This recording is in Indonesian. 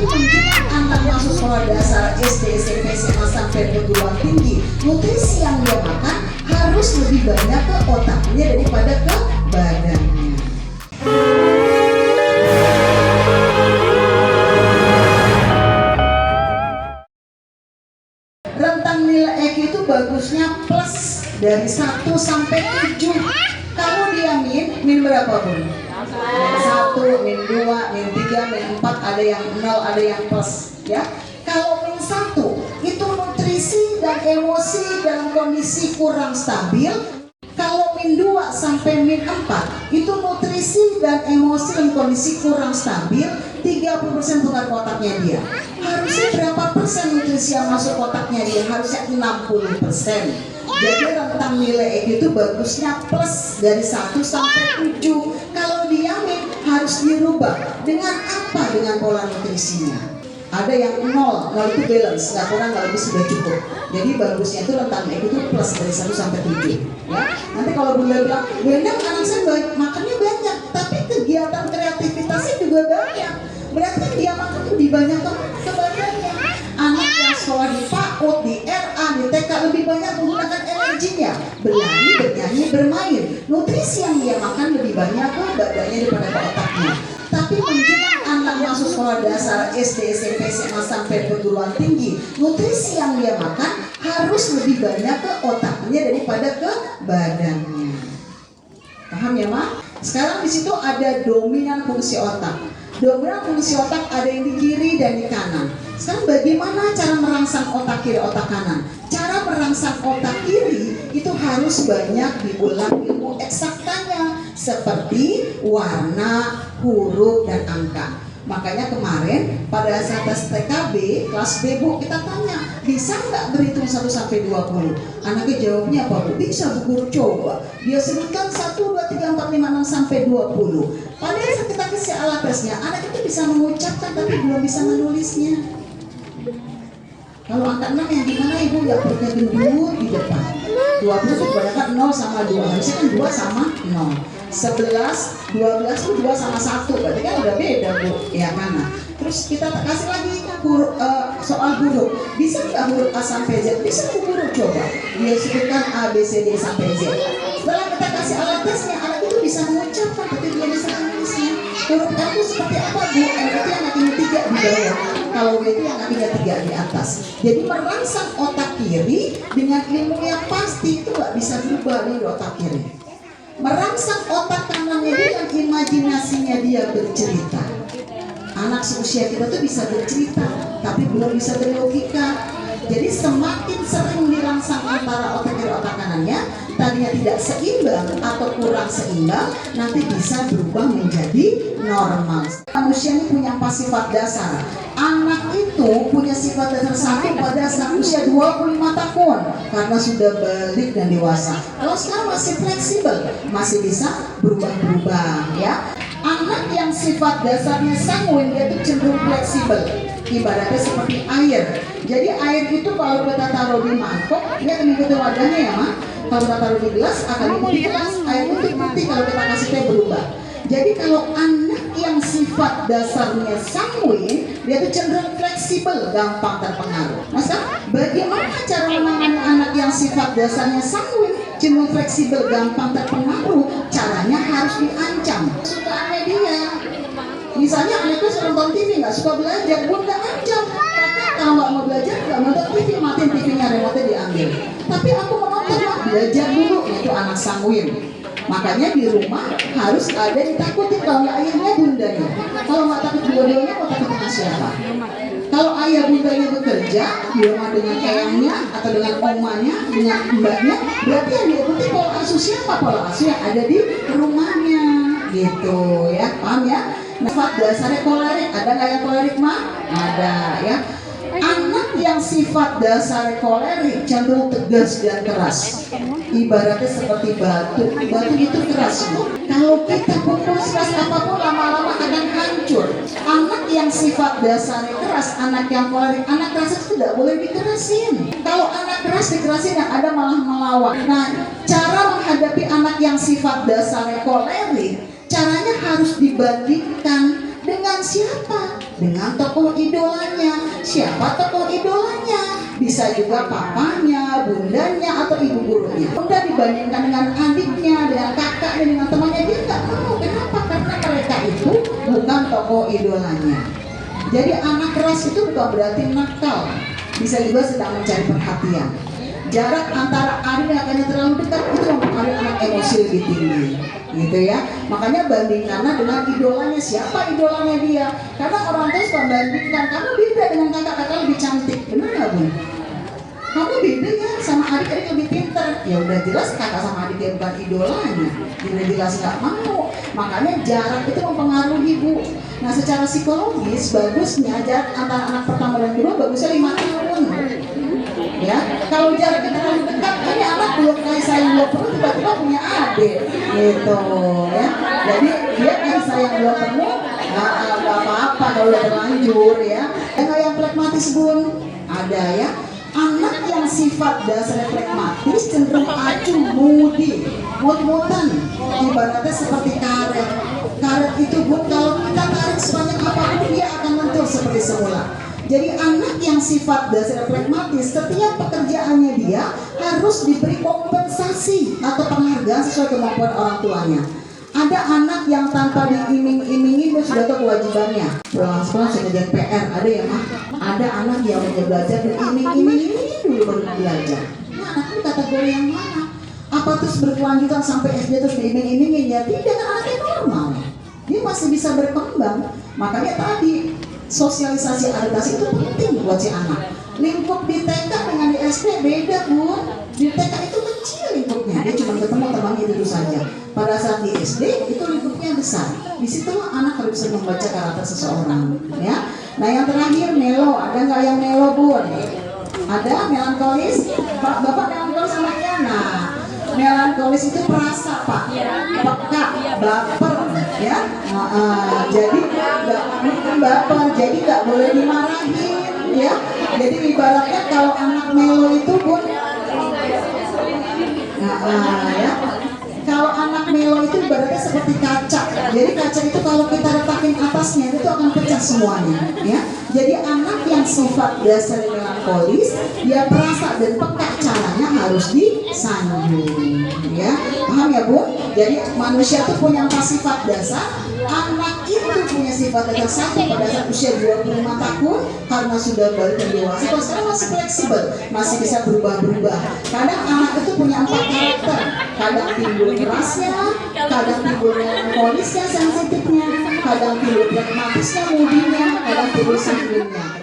Tapi menjelang anak masuk sekolah dasar SD, SMP, SMA sampai perguruan tinggi, nutrisi yang dia makan harus lebih banyak ke otaknya daripada ke badannya. Rentang nilai EQ itu bagusnya plus dari 1 sampai 7. Kamu dia min berapa pun? Min 1, min 2, min 3, min 4, ada yang 0, ada yang plus ya. Kalau min 1 itu nutrisi dan emosi dalam kondisi kurang stabil. Kalau min 2 sampai min 4 itu nutrisi dan emosi dalam kondisi kurang stabil. 30% bukan otaknya dia. Harusnya berapa persen nutrisi yang masuk otaknya dia? Harusnya 60%. Jadi rentang nilai EQ itu bagusnya plus dari 1 sampai 7. Kalau dia min harus dirubah. Dengan apa? Dengan pola nutrisinya. Ada yang 0 itu balance, nggak kurang nggak lebih sudah cukup. Jadi bagusnya itu rentang EQ itu plus dari 1 sampai 7 ya. Nanti kalau bunda bilang, "Bunda anak saya makannya banyak, tapi kegiatan kreativitasnya juga banyak." Berarti dia makan lebih banyak ke badannya. Anak yang sekolah di PAUD, di RA, di TK lebih banyak menggunakan energinya, berlari, bernyanyi, bermain. Nutrisi yang dia makan lebih banyak ke badannya daripada ke otaknya. Tapi menjelang anak masuk sekolah dasar SD, SMP, SMA sampai perguruan tinggi, nutrisi yang dia makan harus lebih banyak ke otaknya daripada ke badannya. Paham ya, Ma? Sekarang di situ ada dominan fungsi otak. Dominan fungsi otak ada yang di kiri dan di kanan. Sekarang bagaimana cara merangsang otak kiri, otak kanan? Cara merangsang otak kiri itu harus banyak diulang ilmu eksaktanya, seperti warna, huruf, dan angka. Makanya kemarin pada saat tes TKB kelas B, Bu, kita tanya, bisa nggak berhitung 1 sampai 20? Anaknya jawabnya apa, Bu? Bisa, Bu Guru, coba. Dia sebutkan 1, 2, 3, 4, 5, 6 sampai 20. Padahal saat kita kasih alat tesnya, anak itu bisa mengucapkan tapi belum bisa menulisnya. Kalau angka 6 yang gimana, Ibu? Ya perutnya gendut di depan. 20 itu kebanyakan 0 sama 2. Harusnya kan 2 sama 0. 11, 12 itu 2 sama 1. Berarti kan udah beda, Bu. Ya kan? Nah, terus kita kasih lagi soal huruf. Bisa nggak huruf A sampai Z? Bisa, Bu Guru, coba. Dia sebutkan A, B, C, D sampai Z. Setelah kita kasih alat tesnya, anak itu bisa mengucapkan tapi dia bisa menulisnya. Huruf A itu seperti apa, Bu? N itu yang kakinya 3 di bawah. Kalau W itu yang kakinya 3 di atas. Jadi merangsang otak kiri dengan ilmu yang pasti itu nggak bisa berubah di otak kiri. Merangsang otak kanannya dengan imajinasinya dia bercerita. Anak seusia kita tuh bisa bercerita, tapi belum bisa berlogika. Jadi semakin sering dirangsang antara otak kiri otak kanannya, tadinya tidak seimbang atau kurang seimbang, nanti bisa berubah menjadi normal. Manusia ini punya 4 sifat dasar. Anak itu punya sifat dasar 1 pada saat usia 25 tahun karena sudah balik dan dewasa. Kalau sekarang masih fleksibel, masih bisa berubah-berubah ya. Anak yang sifat dasarnya sanguin dia itu cenderung fleksibel. Ibaratnya seperti air. Jadi air itu kalau kita taruh di mangkok, dia akan mengikuti wadahnya ya, Ma. Kalau kita taruh di gelas akan mengikuti gelas. Air putih-putih kalau kita kasih teh berubah. Jadi kalau anak yang sifat dasarnya sanguin, dia itu cenderung fleksibel, gampang terpengaruh. Masa bagaimana cara menangani anak yang sifat dasarnya sanguin, cenderung fleksibel, gampang terpengaruh? Caranya harus diancam. Kesukaannya dia. Misalnya anaknya suka nonton TV, nggak suka belajar, Bunda ancam. Kakak kalau nggak mau belajar, nggak nonton TV, matiin TV-nya, remote diambil. Tapi aku mau nonton, Mak, belajar dulu. Itu anak sanguin. Makanya di rumah harus ada ditakutin, kalau nggak ayahnya bundanya. Kalau nggak takut dua-duanya, mau takut sama siapa? Kalau ayah bundanya bekerja di rumah dengan eyangnya atau dengan omanya, dengan mbaknya, berarti yang diikuti pola asuh siapa? Pola asuh yang ada di rumahnya, gitu ya, paham ya? Sifat dasarnya kolerik, ada nggak yang kolerik, Ma? Ada ya. Anak yang sifat dasar kolerik cenderung tegas dan keras. Ibaratnya seperti batu. Batu itu keras, loh. Kalau kita pukul keras apapun lama-lama akan hancur. Anak yang sifat dasarnya keras, anak yang kolerik, anak keras itu tidak boleh dikerasin. Kalau anak keras dikerasin yang ada malah melawan. Nah, cara menghadapi anak yang sifat dasarnya kolerik, caranya harus dibandingkan dengan siapa? dengan tokoh idolanya. Siapa tokoh idolanya? Bisa juga papanya, bundanya, atau ibu gurunya. Bunda dibandingkan dengan adiknya, dengan kakaknya, dengan temannya, dia nggak mau. Kenapa? Karena mereka itu bukan tokoh idolanya. Jadi anak keras itu bukan berarti nakal, bisa juga sedang mencari perhatian. Jarak antara adik dan kakaknya terlalu dekat itu mempengaruhi anak emosi lebih tinggi, gitu ya. Makanya bandingkanlah dengan idolanya. Siapa idolanya dia? Karena orang tua suka bandingkan, kamu beda dengan kakak lebih cantik, benar nggak Bu? Kamu beda ya sama adik lebih pintar. Ya udah jelas kakak sama adik dia bukan idolanya, udah jelas nggak mau. Makanya jarak itu mempengaruhi Bu. Nah secara psikologis bagusnya jarak antara anak pertama dan kedua bagusnya 5 tahun. Ya, kalau jaraknya terlalu dekat, ini anak belum kasih sayang belum penuh tiba-tiba punya adik, gitu ya. Jadi dia kasih sayang belum penuh, nggak apa-apa kalau udah terlanjur ya. Yang pragmatis Bun, ada ya. Anak yang sifat dasarnya pragmatis cenderung acuh, mudi, mut-mutan, ibaratnya seperti karet. Karet itu Bun, kalau kita tarik sebanyak apapun dia akan lentur seperti semula. Jadi anak yang sifat dasar pragmatis, setiap pekerjaannya dia harus diberi kompensasi atau penghargaan sesuai kemampuan orang tuanya. Ada anak yang tanpa diiming-imingi dia sudah tahu kewajibannya. Pulang sekolah sudah jadi PR, ada ya mah. Ada anak yang mau belajar diiming-imingi dulu baru belajar. Nah anak ini kategori yang mana? Apa terus berkelanjutan sampai SD terus diiming-imingin? Ya tidak, anaknya normal. Dia masih bisa berkembang. Makanya tadi sosialisasi adaptasi itu penting buat si anak. Lingkup di TK dengan di SD beda Bu. Di TK itu kecil lingkupnya, dia cuma ketemu temannya itu saja. Pada saat di SD itu lingkupnya besar. Disitulah anak harus bisa membaca karakter seseorang. Ya. Nah yang terakhir melo, ada nggak yang melo Bu? Ada melankolis. Bapak melankolis anaknya. Nah melankolis itu perasa Pak, peka, baper, ya. Jadi nggak baper, jadi nggak boleh dimarahin, ya. Jadi ibaratnya kalau anak melo itu Bun, ya. Kalau anak melo itu ibaratnya seperti kaca. Jadi kaca itu kalau kita retakin atasnya itu akan pecah semuanya, ya. Jadi anak yang sifat dasar melankolis, dia perasa dan peka, caranya harus disanjung, ya. Paham ya Bu? Jadi manusia itu punya 4 sifat dasar. Anak itu punya sifat dasar 1 pada saat usia 25 tahun karena sudah balik dan dewasa. Kalau sekarang masih fleksibel, masih bisa berubah-berubah. Kadang anak itu punya 4 karakter. Kadang timbul kerasnya, kadang timbul melankolisnya, sensitifnya, kadang timbul pragmatisnya, mudinya, kadang timbul sanguinnya.